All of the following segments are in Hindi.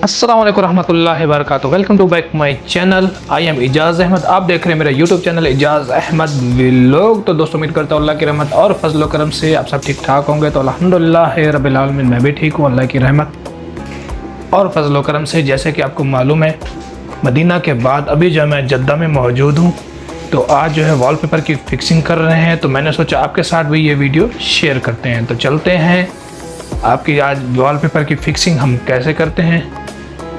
अस्सलाम वालेकुम रहमतुल्लाहि व बरकातुहू। Welcome to back my channel. I am Ijaz Ahmed. आप देख रहे हैं मेरा YouTube channel Ijaz Ahmed vlog. तो दोस्तों उम्मीद करता हूँ अल्लाह की रहमत और फजल करम से आप सब ठीक ठाक होंगे। तो अल्हम्दुलिल्लाह रब्बिल आलमीन मैं भी ठीक हूँ अल्लाह की रहमत और फजल करम से। जैसे कि आपको मालूम है मदीना के बाद अभी जो मैं जद्दा में मौजूद हूँ, तो आज जो है वॉलपेपर की फ़िक्सिंग कर रहे हैं। तो मैंने सोचा आपके साथ भी ये वीडियो शेयर करते हैं। तो चलते हैं आपकी आज वॉलपेपर की फ़िक्सिंग हम कैसे करते हैं,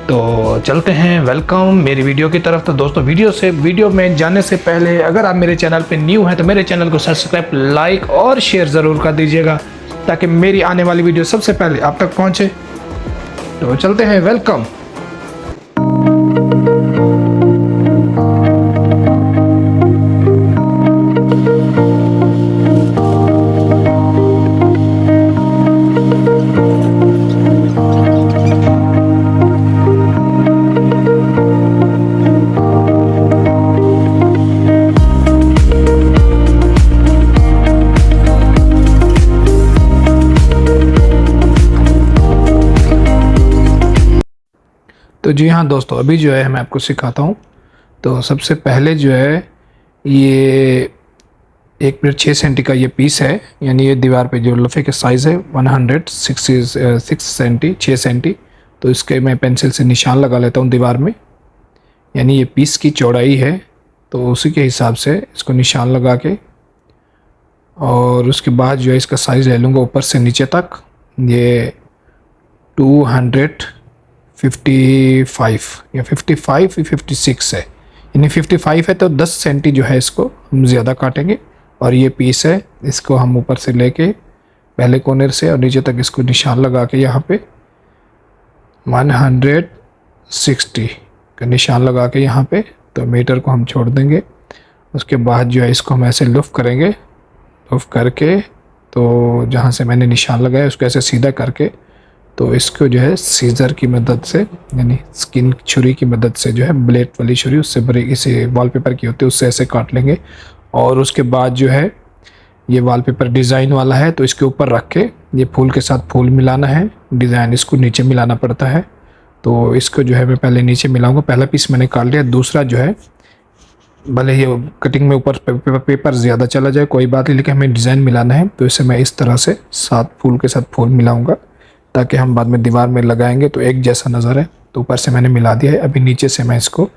तो चलते हैं। वेलकम मेरी वीडियो की तरफ। तो दोस्तों वीडियो में जाने से पहले अगर आप मेरे चैनल पे न्यू हैं तो मेरे चैनल को सब्सक्राइब, लाइक और शेयर ज़रूर कर दीजिएगा ताकि मेरी आने वाली वीडियो सबसे पहले आप तक पहुंचे। तो चलते हैं। वेलकम। तो जी हाँ दोस्तों, अभी जो है मैं आपको सिखाता हूँ। तो सबसे पहले जो है ये 1 मीटर 6 सेंटी का ये पीस है, यानी ये दीवार पे जो लफे के साइज़ है 166 सेंटी 6 सेंटी। तो इसके मैं पेंसिल से निशान लगा लेता हूँ दीवार में, यानी ये पीस की चौड़ाई है तो उसी के हिसाब से इसको निशान लगा के, और उसके बाद जो है इसका साइज़ ले लूँगा ऊपर से नीचे तक। ये 255 या 55 या 56 है, यानी 55 है तो 10 सेंटी जो है इसको हम ज़्यादा काटेंगे। और ये पीस है, इसको हम ऊपर से लेके पहले कोने से और नीचे तक इसको निशान लगा के यहाँ पे 160 का निशान लगा के यहाँ पे, तो मीटर को हम छोड़ देंगे। उसके बाद जो है इसको हम ऐसे लुफ करेंगे, लुफ करके तो जहाँ से मैंने निशान लगाया उसको ऐसे सीधा करके, तो इसको जो है सीज़र की मदद से, यानी स्किन छुरी की मदद से जो है ब्लेड वाली छुरी, उससे बड़ी इसे वॉलपेपर की होती है उससे ऐसे काट लेंगे। और उसके बाद जो है ये वॉलपेपर डिज़ाइन वाला है तो इसके ऊपर रख के ये फूल के साथ फूल मिलाना है, डिज़ाइन इसको नीचे मिलाना पड़ता है। तो इसको जो है मैं पहले नीचे मिलाऊँगा। पहला पीस मैंने काट लिया। दूसरा जो है भले ये कटिंग में ऊपर पेपर ज़्यादा चला जाए कोई बात नहीं, लेकिन हमें डिज़ाइन मिलाना है तो इसे मैं इस तरह से साथ फूल के साथ फूल मिलाऊँगा ताकि हम बाद में दीवार में लगाएंगे तो एक जैसा नज़र है। तो ऊपर से मैंने मिला दिया है। अभी नीचे से मैं इसको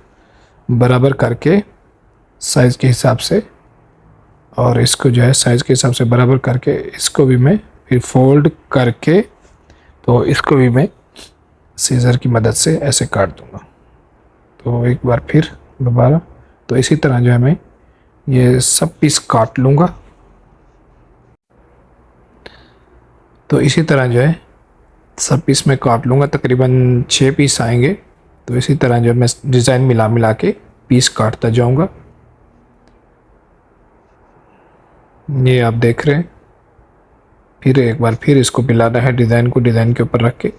बराबर करके साइज़ के हिसाब से, और इसको जो है साइज़ के हिसाब से बराबर करके इसको भी मैं फिर फोल्ड करके, तो इसको भी मैं सीज़र की मदद से ऐसे काट दूँगा। तो एक बार फिर दोबारा, तो इसी तरह जो है मैं ये सब पीस काट लूँगा। तो इसी तरह जो है सब पीस में काट लूँगा, तकरीबन 6 पीस आएंगे। तो इसी तरह जो मैं डिज़ाइन मिला के पीस काटता जाऊँगा। ये आप देख रहे हैं। फिर एक बार फिर इसको मिलाना है डिज़ाइन को, डिज़ाइन के ऊपर रख के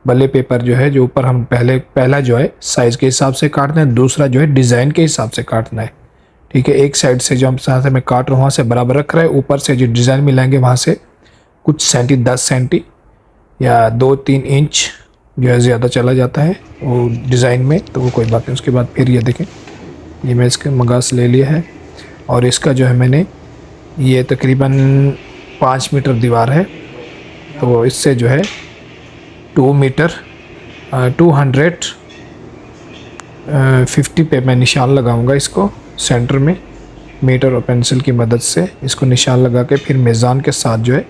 बल्ले पेपर जो है जो ऊपर हम पहला जो है साइज़ के हिसाब से काटना है, दूसरा जो है डिज़ाइन के हिसाब से काटना है। ठीक है, एक साइड से जो हम जहाँ से मैं काट रहा हूँ वहाँ से बराबर रख रहा है, ऊपर से जो डिज़ाइन मिलाएंगे वहाँ से कुछ सेंटी 10 सेंटी या 2-3 इंच जो है ज़्यादा चला जाता है वो डिज़ाइन में, तो वो कोई बात नहीं। उसके बाद फिर ये देखें, ये मैं इसके मगास ले लिया है और इसका जो है मैंने ये तकरीबन 5 मीटर दीवार है, तो इससे जो है 2 मीटर 250 पे मैं निशान लगाऊंगा इसको सेंटर में मीटर और पेंसिल की मदद से। इसको निशान लगा के फिर मेज़ान के साथ जो है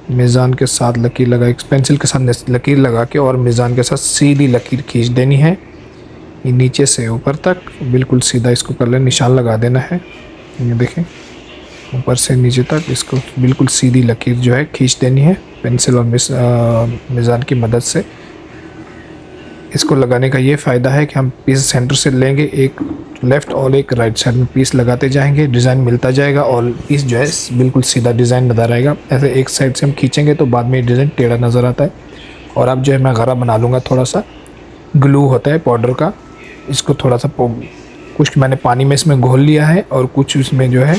मेज़ान के साथ लकीर लगा, पेंसिल के साथ लकीर लगा के और मेज़ान के साथ सीधी लकीर खींच देनी है। ये नीचे से ऊपर तक बिल्कुल सीधा इसको कर ले, निशान लगा देना है। ये देखें, ऊपर से नीचे तक इसको बिल्कुल सीधी लकीर जो है खींच देनी है पेंसिल और मेज़ान की मदद से। इसको लगाने का ये फ़ायदा है कि हम पीस सेंटर से लेंगे, एक लेफ़्ट और एक राइट साइड में पीस लगाते जाएंगे, डिज़ाइन मिलता जाएगा और पीस जो है बिल्कुल सीधा डिज़ाइन नज़र आएगा। ऐसे एक साइड से हम खींचेंगे तो बाद में डिज़ाइन टेढ़ा नज़र आता है। और अब जो है मैं गरा बना लूँगा, थोड़ा सा ग्लू होता है पाउडर का, इसको थोड़ा सा कुछ मैंने पानी में इसमें घोल लिया है और कुछ इसमें जो है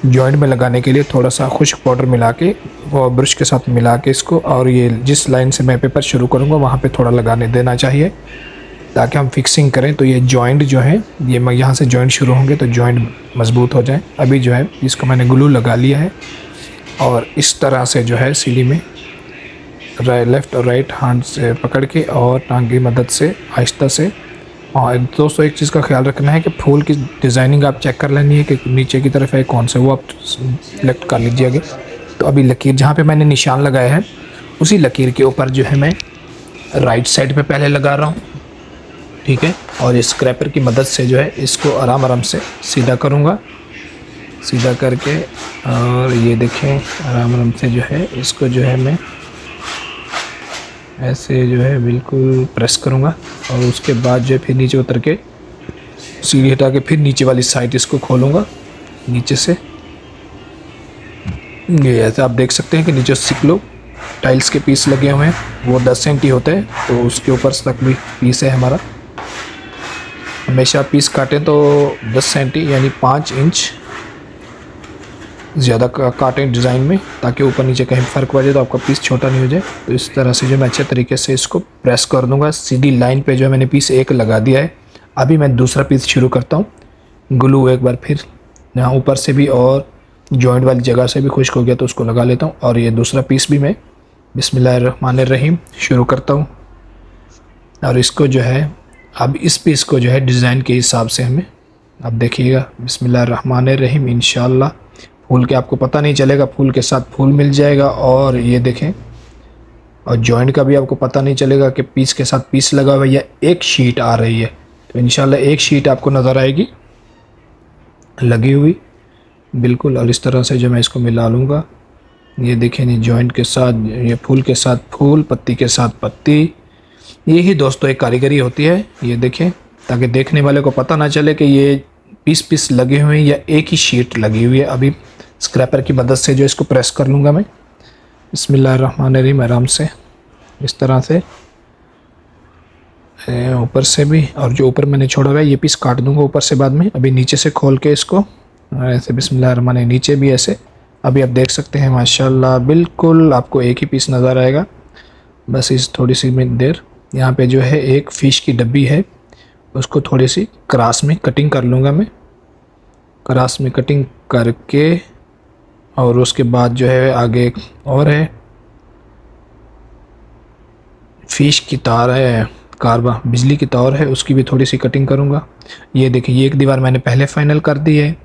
जॉइंट में लगाने के लिए थोड़ा सा खुश्क पाउडर मिला के वो ब्रश के साथ मिला के इसको, और ये जिस लाइन से मैं पेपर शुरू करूँगा वहाँ पे थोड़ा लगाने देना चाहिए ताकि हम फिक्सिंग करें तो ये जॉइंट जो है, ये यहाँ से जॉइंट शुरू होंगे तो जॉइंट मजबूत हो जाए। अभी जो है इसको मैंने ग्लू लगा लिया है और इस तरह से जो है सीढ़ी में लेफ़्ट और राइट हैंड से पकड़ के और टांग की मदद से आहिस्ता से। और दोस्तों एक चीज़ का ख्याल रखना है कि फूल की डिज़ाइनिंग आप चेक कर लेनी है कि नीचे की तरफ है कौन सा, वो आप सेलेक्ट कर लीजिएगा। तो अभी लकीर जहाँ पे मैंने निशान लगाया है उसी लकीर के ऊपर जो है मैं राइट साइड पे पहले लगा रहा हूँ, ठीक है। और इस स्क्रैपर की मदद से जो है इसको आराम आराम से सीधा करूँगा, सीधा करके, और ये देखें आराम आराम से जो है इसको जो है मैं ऐसे जो है बिल्कुल प्रेस करूँगा। और उसके बाद जो है फिर नीचे उतर के सीढ़ी हटा के फिर नीचे वाली साइड इसको खोलूँगा नीचे से। ये ऐसे आप देख सकते हैं कि नीचे सिक्लो टाइल्स के पीस लगे हुए हैं, वो 10 सेंटी होते हैं, तो उसके ऊपर तक भी पीस है हमारा। हमेशा पीस काटें तो 10 सेंटी यानी 5 इंच ज़्यादा काटें डिज़ाइन में, ताकि ऊपर नीचे कहीं फ़र्क पड़ जाए तो आपका पीस छोटा नहीं हो जाए। तो इस तरह से जो मैं अच्छे तरीके से इसको प्रेस कर दूंगा। सीधी लाइन पे जो है मैंने पीस एक लगा दिया है। अभी मैं दूसरा पीस शुरू करता हूँ। ग्लू एक बार फिर यहाँ ऊपर से भी और जॉइंट वाली जगह से भी खुश्क हो गया तो उसको लगा लेता हूँ। और ये दूसरा पीस भी मैं बिस्मिल्लाहिर्रहमानिर्रहीम शुरू करता हूँ। और इसको जो है अब इस पीस को जो है डिज़ाइन के हिसाब से हमें, अब देखिएगा बिस्मिल्लाहिर्रहमानिर्रहीम, इंशाल्लाह फूल के आपको पता नहीं चलेगा, फूल के साथ फूल मिल जाएगा। और ये देखें, और जॉइंट का भी आपको पता नहीं चलेगा कि पीस के साथ पीस लगा हुआ है या एक शीट आ रही है। तो इंशाल्लाह एक शीट आपको नज़र आएगी लगी हुई बिल्कुल। और इस तरह से जो मैं इसको मिला लूँगा, ये देखें नहीं, जॉइंट के साथ ये फूल के साथ फूल, पत्ती के साथ पत्ती। यही दोस्तों एक कारीगरी होती है, ये देखें, ताकि देखने वाले को पता ना चले कि ये पीस पीस लगे हुए हैं या एक ही शीट लगी हुई है। अभी स्क्रैपर की मदद से जो इसको प्रेस कर लूँगा मैं बिस्मिल्लाहिर्रहमानिर्रहीम, आराम से इस तरह से ऊपर से भी, और जो ऊपर मैंने छोड़ा हुआ है ये पीस काट दूँगा ऊपर से बाद में। अभी नीचे से खोल के इसको ऐसे बिस्मिल्लाहिर्रहमानिर्रहीम, नीचे भी ऐसे। अभी आप देख सकते हैं माशाल्लाह बिल्कुल आपको एक ही पीस नज़र आएगा। बस इस थोड़ी सी में देर यहाँ पे जो है एक फ़िश की डब्बी है, उसको थोड़ी सी क्रॉस में कटिंग कर लूँगा मैं, क्रॉस में कटिंग करके। और उसके बाद जो है आगे एक और है फ़िश की तार है, कार्बा बिजली की तार है, उसकी भी थोड़ी सी कटिंग करूँगा। ये देखिए, ये एक दीवार मैंने पहले फ़ाइनल कर दी है।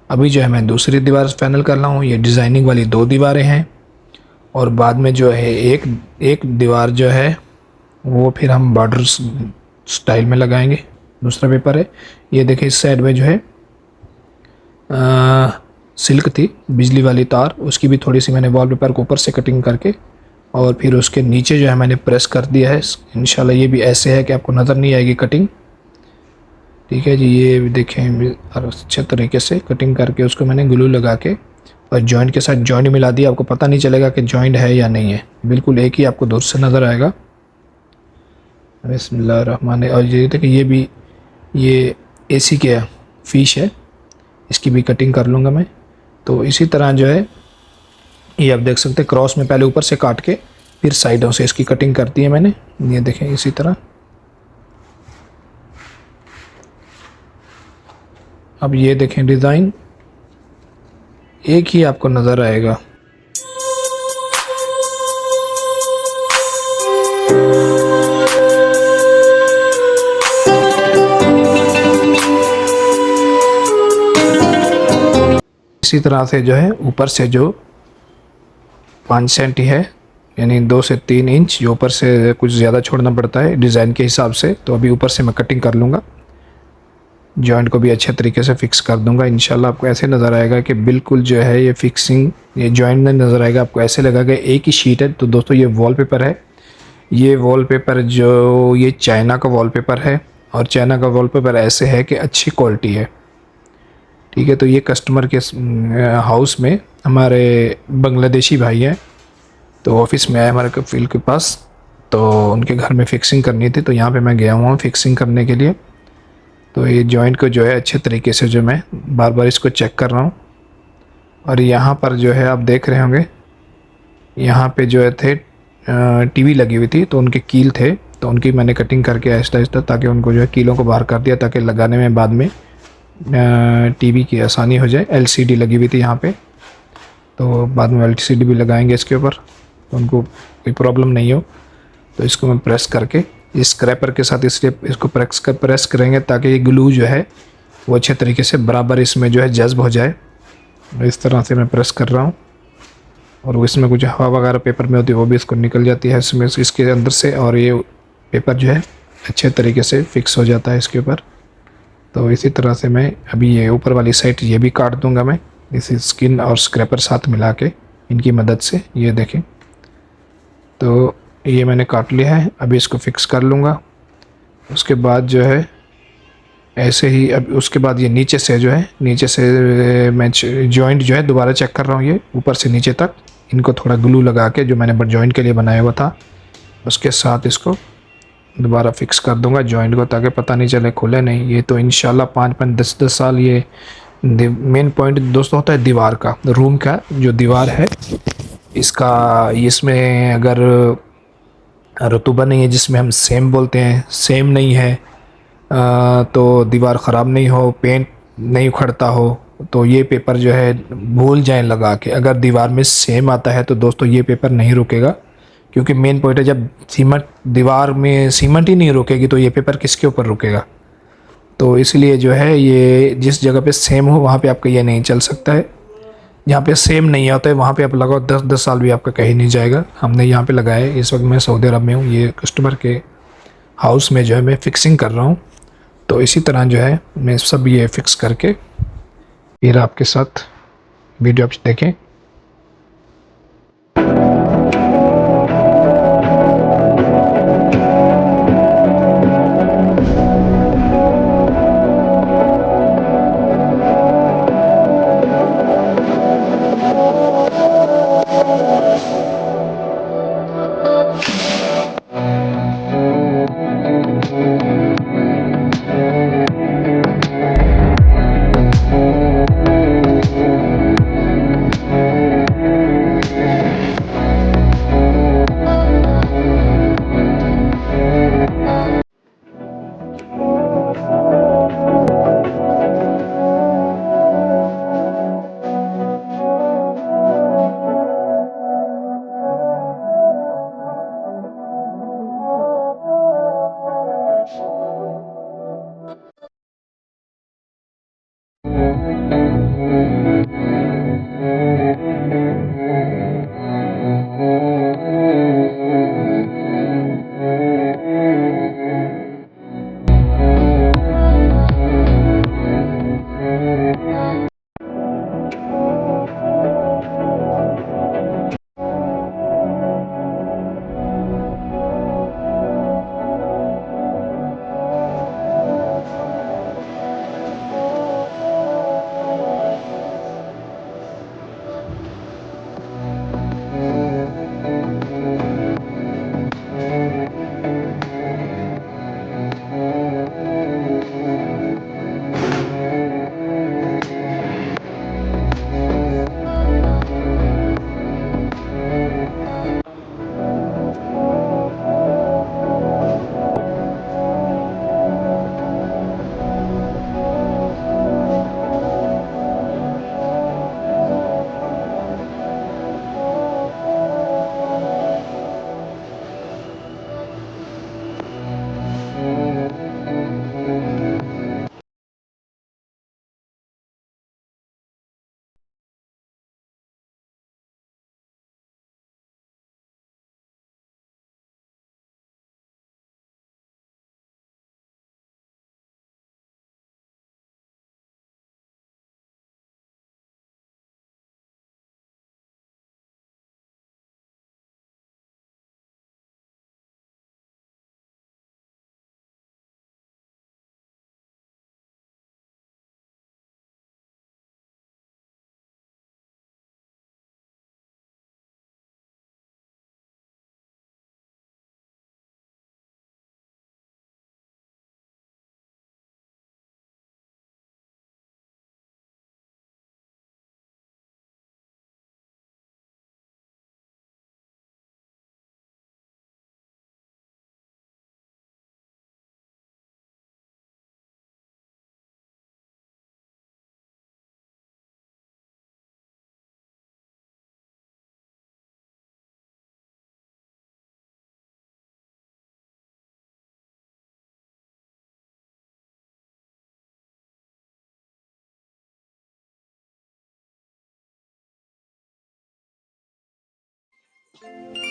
अभी जो है मैं दूसरी दीवार फाइनल कर रहा हूँ। ये डिज़ाइनिंग वाली 2 दीवारें हैं, और बाद में जो है एक दीवार जो है वो फिर हम बॉर्डर स्टाइल में लगाएंगे। दूसरा पेपर है, ये देखिए इस साइड में जो है सिल्क थी बिजली वाली तार, उसकी भी थोड़ी सी मैंने वॉलपेपर के ऊपर से कटिंग करके, और फिर उसके नीचे जो है मैंने प्रेस कर दिया है। इंशाल्लाह ये भी ऐसे है कि आपको नज़र नहीं आएगी कटिंग, ठीक है जी। ये देखें अच्छे तरीके से कटिंग करके उसको मैंने ग्लू लगा के और जॉइंट के साथ जॉइंट मिला दिया। आपको पता नहीं चलेगा कि जॉइंट है या नहीं है, बिल्कुल एक ही आपको दूर से नज़र आएगा। बिस्मिल्लाहिर्रहमानिर्रहीम। और ये देखिए, ये भी ये एसी के फ़िश है, इसकी भी कटिंग कर लूँगा मैं। तो इसी तरह जो है ये आप देख सकते हैं, क्रॉस में पहले ऊपर से काट के फिर साइडों से इसकी कटिंग कर दी है मैंने। ये देखें इसी तरह। अब ये देखें डिज़ाइन एक ही आपको नज़र आएगा। इसी तरह से जो है ऊपर से जो 5 सेंटी है यानी 2 से 3 इंच जो ऊपर से कुछ ज़्यादा छोड़ना पड़ता है डिज़ाइन के हिसाब से। तो अभी ऊपर से मैं कटिंग कर लूँगा, जॉइंट को भी अच्छे तरीके से फिक्स कर दूंगा। इंशाल्लाह आपको ऐसे नज़र आएगा कि बिल्कुल जो है ये फिक्सिंग, ये जॉइंट नहीं नज़र आएगा, आपको ऐसे लगा कि एक ही शीट है। तो दोस्तों ये वॉलपेपर है, ये वॉलपेपर जो ये चाइना का वॉलपेपर है, और चाइना का वॉलपेपर ऐसे है कि अच्छी क्वालिटी है, ठीक है। तो ये कस्टमर के हाउस में हमारे बांग्लादेशी भाई हैं, तो ऑफिस में आए हमारे कफील के पास, तो उनके घर में फ़िक्सिंग करनी थी, तो यहाँ पे मैं गया हुआ हूँ फ़िक्सिंग करने के लिए। तो ये जॉइंट को जो है अच्छे तरीके से जो मैं बार बार इसको चेक कर रहा हूँ, और यहाँ पर जो है आप देख रहे होंगे, यहाँ पे जो है थे टीवी लगी हुई थी, तो उनके कील थे, तो उनकी मैंने कटिंग करके आहिस्ता आहिस्ता, ताकि उनको जो है कीलों को बाहर कर दिया, ताकि लगाने में बाद में टीवी की आसानी हो जाए। एलसीडी लगी हुई थी यहाँ पे, तो बाद में एलसीडी भी लगाएंगे इसके ऊपर, तो उनको कोई प्रॉब्लम नहीं हो। तो इसको मैं प्रेस करके इस स्क्रैपर के साथ इसलिए इसको प्रेस करेंगे ताकि ये ग्लू जो है वो अच्छे तरीके से बराबर इसमें जो है जज्ब हो जाए। इस तरह से मैं प्रेस कर रहा हूँ, और इसमें कुछ हवा वगैरह पेपर में होती है वो भी इसको निकल जाती है इसमें, इसके अंदर से, और ये पेपर जो है अच्छे तरीके से फिक्स हो जाता है इसके ऊपर। तो इसी तरह से मैं अभी ये ऊपर वाली साइड ये भी काट दूंगा मैं, इस स्किन और स्क्रैपर साथ मिला के इनकी मदद से। ये देखें, तो ये मैंने काट लिया है, अभी इसको फिक्स कर लूँगा। उसके बाद जो है ऐसे ही, अब उसके बाद ये नीचे से जो है, नीचे से मैं जॉइंट जो है दोबारा चेक कर रहा हूँ, ये ऊपर से नीचे तक इनको थोड़ा ग्लू लगा के जो मैंने जॉइंट के लिए बनाया हुआ था उसके साथ इसको दोबारा फिक्स कर दूंगा जॉइंट को, ताकि पता नहीं चले खुले नहीं। ये तो इंशाल्लाह 5-5 10-10 साल ये मेन पॉइंट दोस्तों होता है दीवार का, रूम का जो दीवार है इसका, इसमें अगर रतूबा नहीं है जिसमें हम सेम बोलते हैं, सेम नहीं है तो दीवार ख़राब नहीं हो, पेंट नहीं उखड़ता हो, तो ये पेपर जो है भूल जाएं लगा के। अगर दीवार में सेम आता है तो दोस्तों ये पेपर नहीं रुकेगा, क्योंकि मेन पॉइंट है जब सीमेंट दीवार में सीमेंट ही नहीं रुकेगी तो ये पेपर किसके ऊपर रुकेगा। तो इसलिए जो है ये जिस जगह पे सेम हो वहाँ पे आपका ये नहीं चल सकता है। जहाँ पे सेम नहीं आता है वहाँ पे आप लगाओ 10-10 साल भी आपका कहीं नहीं जाएगा। हमने यहाँ पे लगाया है, इस वक्त मैं सऊदी अरब में हूँ, ये कस्टमर के हाउस में जो है मैं फ़िक्सिंग कर रहा हूँ। तो इसी तरह जो है मैं सब ये फ़िक्स करके फिर आपके साथ वीडियो आप देखें। है।